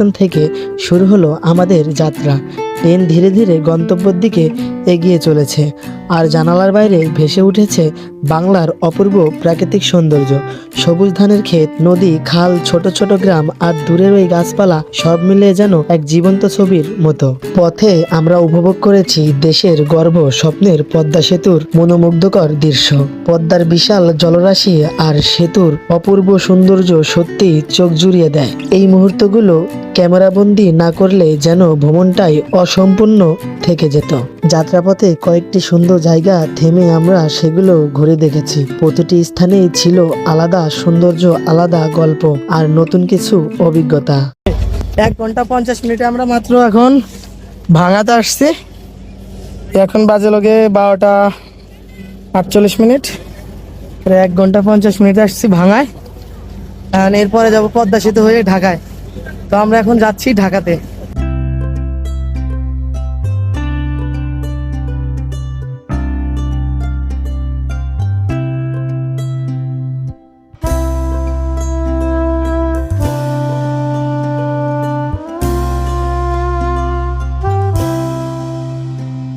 থেকে শুরু হলো আমাদের যাত্রা। ট্রেন ধীরে ধীরে গন্তব্যের দিকে এগিয়ে চলেছে, আর জানালার বাইরে ভেসে উঠেছে বাংলার অপূর্ব প্রাকৃতিক সৌন্দর্য। সবুজ ধানের ক্ষেত, নদী, খাল, ছোট ছোট গ্রাম আর দূরের ওই গাছপালা সব মিলিয়ে যেন এক জীবন্ত ছবির মতো। পথে আমরা উপভোগ করেছি দেশের গর্ব, স্বপ্নের পদ্মা সেতুর মনোমুগ্ধকর দৃশ্য। পদ্মার বিশাল জলরাশি আর সেতুর অপূর্ব সৌন্দর্য সত্যি চোখ জুড়িয়ে দেয়। এই মুহূর্তগুলো ক্যামেরাবন্দি না করলে যেন ভ্রমণটাই অসম্পূর্ণ থেকে যেত। যাত্রাপথে কয়েকটি সুন্দর জায়গা থেমে আমরা সেগুলো ঘুরে দেখেছি। প্রতিটি স্থানেই ছিল আলাদা সৌন্দর্য, আলাদা গল্প আর নতুন কিছু অভিজ্ঞতা। 1 ঘন্টা 50 মিনিটে আমরা মাত্র এখন ভাঙাতে আসছি। এখন বাজে লোকে 12টা 48 মিনিট। 1 ঘন্টা 50 মিনিটে আসছি ভাঙায়। এরপরে যাব পদ্মা সেতু হয়ে ঢাকায়। তো আমরা এখন যাচ্ছি ঢাকাতে।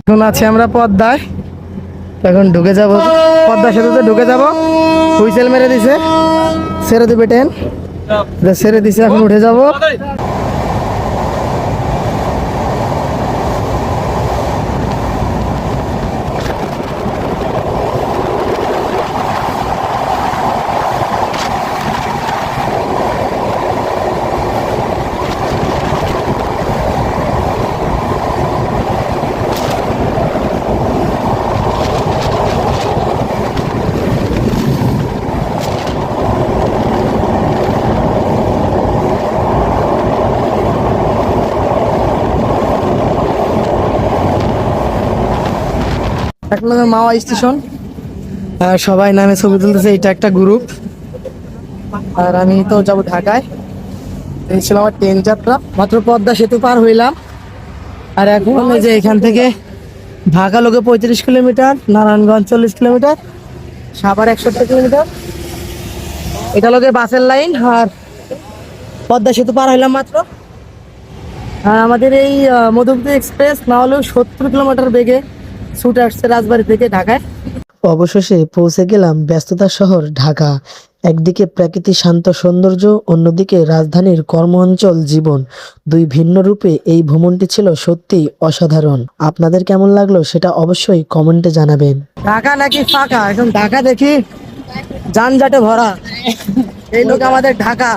এখন আছি আমরা পদ্মায়, এখন ঢুকে যাব পদ্মা সেতুতে, ঢুকে যাব। হুইসেল মেরে দিছে, ছেড়ে দিবে ট্রেন, ছেড়ে দিছে, এখন উঠে যাব। এক নম্বর মাওয়া স্টেশন, আর সবাই নামে ছবি তুলতেছে। এটা একটা গ্রুপ, আর আমি তো যাবো ঢাকায়। এই ছিল আমার ট্রেন যাত্রা। মাত্র পদ্মা সেতু পার হইলাম, আর এখন এই যে এখান থেকে ঢাকা লোকে 35 kilometre, Narayanganj 40 kilometre, Savar 61 kilometre. এটা লোকে বাসের লাইন, আর পদ্মা সেতু পার হইলাম মাত্র। আর আমাদের এই মধুমতি এক্সপ্রেস না হলেও 70 কিলোমিটার বেগে ছুটে আসছে রাজবাড়ী থেকে ঢাকায়। অবশেষে পৌঁছে গেলাম ব্যস্ততা শহর ঢাকা। একদিকে প্রাকৃতিক শান্ত সৌন্দর্য, অন্যদিকে রাজধানীর কর্ম অঞ্চল জীবন। দুই ভিন্ন রূপে এই ভ্রমণটি ছিল সত্যিই অসাধারণ। আপনাদের কেমন লাগলো সেটা অবশ্যই কমেন্টে জানাবেন। ঢাকা নাকি ফাঁকা? এখন ঢাকা দেখি যানজটে ভরা। এই লোক আমাদের ঢাকা।